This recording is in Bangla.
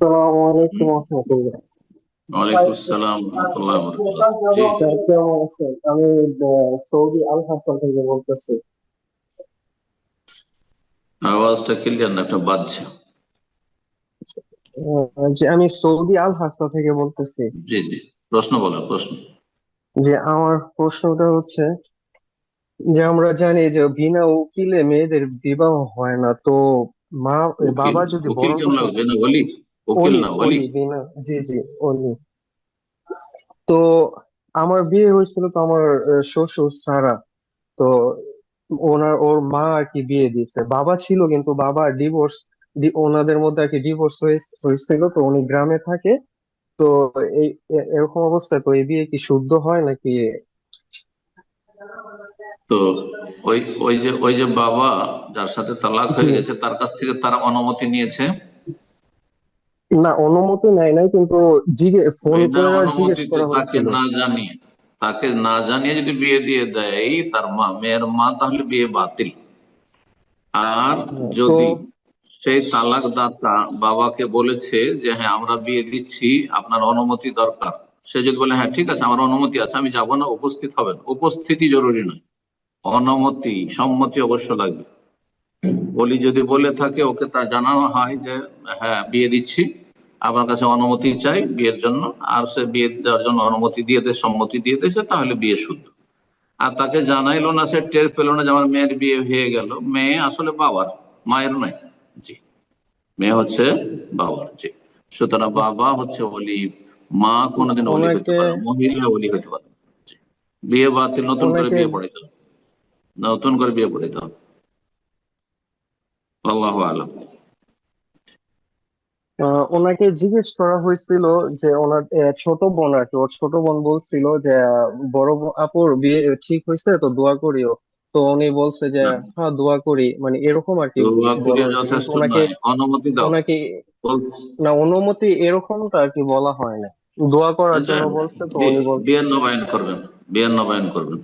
আসসালামু আলাইকুম রহমতুল্লাহ। ওয়ালাইকুম আসসালাম রহমতুল্লাহ বরকাত। জি, স্যার কেমন আছেন? আমি সৌদি আল হাসান থেকে বলতেছি। আওয়াজটা ক্লিয়ার না, একটা বাজছে। যে আমি সৌদি আল হাসান থেকে বলতেছি। জি জি, প্রশ্ন বলেন, প্রশ্ন। যে আমার প্রশ্নটা হচ্ছে যে আমরা জানি যে বিনা উকিলে মেয়েদের বিবাহ হয় না, তো মা উকিল, বাবা যদি উকিল ভরণ কেন পোষণ। লাগবে? না ওলি, উকিল অলি না ওলি। অলি বিনা, জি জি, অলি। তো আমার বিয়ে হয়েছিল তো আমার শ্বশুর ছাড়া। তো ওর মা আর কি বিয়ে দিয়েছে, বাবা ছিল কিন্তু বাবা ডিভোর্স, ওনাদের মধ্যে আর কি ডিভোর্স হয়েছিল, তো উনি গ্রামে থাকে। তো এই এরকম অবস্থায় তো এই বিয়ে কি শুদ্ধ হয় নাকি? তো ওই ওই যে বাবা যার সাথে তালাক জি। হয়ে গেছে তার কাছ থেকে তারা অনুমতি নিয়েছে। না, অনুমতি নেয় নাই, কিন্তু ফোন বিনা করে জিজ্ঞেস অনুমতিতে করা তাকে হয়েছিল। না জানিয়ে, তাকে না জানিয়ে যদি বিয়ে দিয়ে দেয় তার মা, মেয়ের মা, তাহলে বিয়ে বাতিল। আর তো যদি সেই তালাকদাতা বাবাকে বলেছে যে হ্যাঁ আমরা বিয়ে দিচ্ছি, আপনার অনুমতি দরকার, সে যদি বলে হ্যাঁ ঠিক আছে আমার অনুমতি আছে, আমি যাব না, উপস্থিত হবেন, উপস্থিতি জরুরি নয়, অনুমতি সম্মতি অবশ্য লাগবে। বলি যদি বলে থাকে, ওকে তা জানানো হয় যে হ্যাঁ বিয়ে দিচ্ছি, আপনার কাছে অনুমতি চাই বিয়ের জন্য, আর সে বিয়ে দেওয়ার জন্য অনুমতি দিয়ে দেয়, সম্মতি দিয়ে দিয়েছে, তাহলে বিয়ে শুদ্ধ। আর তাকে জানাইলো না, সে টের পেলো না যে আমার মেয়ের বিয়ে হয়ে গেল, মেয়ে আসলে বাবার, মায়ের নয়। জি, মেয়ে হচ্ছে বাবার। জি, সুতরাং বাবা হচ্ছে ওলি, মা কোনোদিন ওলি হইতে ওনাকে পারে না, মহিলা ওলি হইতে পারে না। জি, বিয়ে বাতিল, নতুন করে ওনাকে বিয়ে পড়াইতে হবে, নতুন করে বিয়ে পড়াইতে হবে। আল্লাহু আলাম। ওনাকে জিজ্ঞেস করা হয়েছিল যে ওনার ছোট বোন আর কি, ওর ছোট বোন বলছিল যে বড় আপুর বিয়ে ঠিক হয়েছে তো দোয়া করিও। তো উনি বলছে যে না, হ্যাঁ দোয়া করি, মানে এরকম আর কি দোয়া বলা করিয়া হয়েছে, কিন্তু যথেষ্ট ওনাকে নয়, অনুমতি দাও। ওনাকে বল- না, অনুমতি এরকমটা আর কি বলা হয় না, দোয়া করার আচ্ছা, জন্য বলছে, তো বিয়ে উনি বল। বিয়ে নবায়ন করবেন, বিয়ে নবায়ন করবেন।